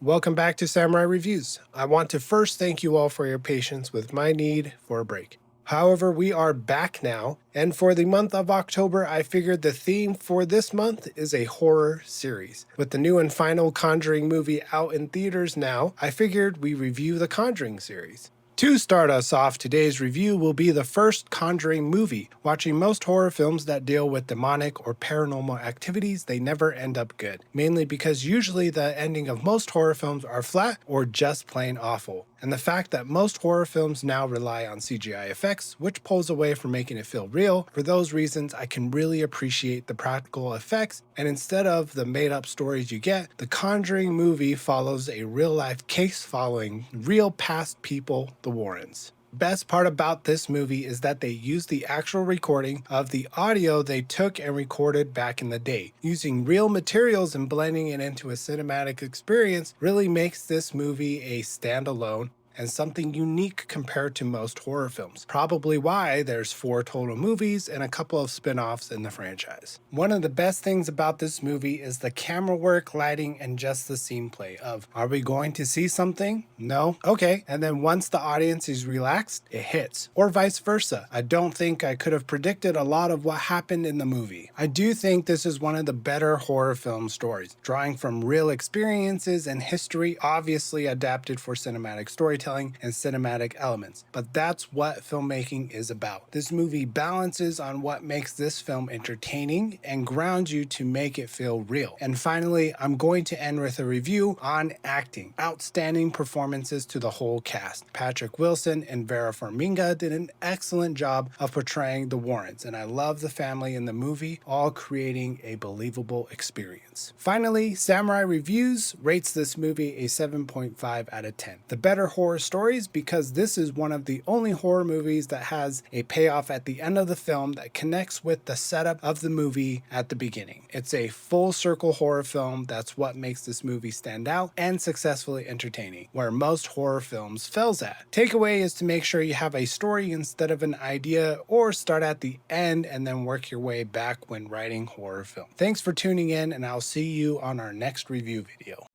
Welcome back to Samurai Reviews. I want to first thank you all for your patience with my need for a break. However, we are back now, and for the month of October, I figured the theme for this month is a horror series. With the new and final Conjuring movie out in theaters now, I figured we review the Conjuring series. To start us off, today's review will be the first Conjuring movie. Watching most horror films that deal with demonic or paranormal activities, they never end up good, mainly because usually the ending of most horror films are flat or just plain awful. And the fact that most horror films now rely on CGI effects, which pulls away from making it feel real, for those reasons I can really appreciate the practical effects, and instead of the made-up stories you get, the Conjuring movie follows a real-life case following real past people, the Warrens. Best part about this movie is that they used the actual recording of the audio they took and recorded back in the day. Using real materials and blending it into a cinematic experience really makes this movie a standalone and something unique compared to most horror films. Probably why there's 4 total movies and a couple of spin-offs in the franchise. One of the best things about this movie is the camera work, lighting, and just the scene play of, are we going to see something? No? Okay. And then once the audience is relaxed, it hits. Or vice versa. I don't think I could have predicted a lot of what happened in the movie. I do think this is one of the better horror film stories, drawing from real experiences and history, obviously adapted for cinematic storytelling and cinematic elements. But that's what filmmaking is about. This movie balances on what makes this film entertaining and grounds you to make it feel real. And finally, I'm going to end with a review on acting. Outstanding performances to the whole cast. Patrick Wilson and Vera Farmiga did an excellent job of portraying the Warrens, and I love the family in the movie, all creating a believable experience. Finally, Samurai Reviews rates this movie a 7.5 out of 10. The better horror stories, because this is one of the only horror movies that has a payoff at the end of the film that connects with the setup of the movie at the beginning. It's a full circle horror film. That's what makes this movie stand out and successfully entertaining, where most horror films fails at. Takeaway is to make sure you have a story instead of an idea, or start at the end and then work your way back when writing horror film. Thanks for tuning in, and I'll see you on our next review video.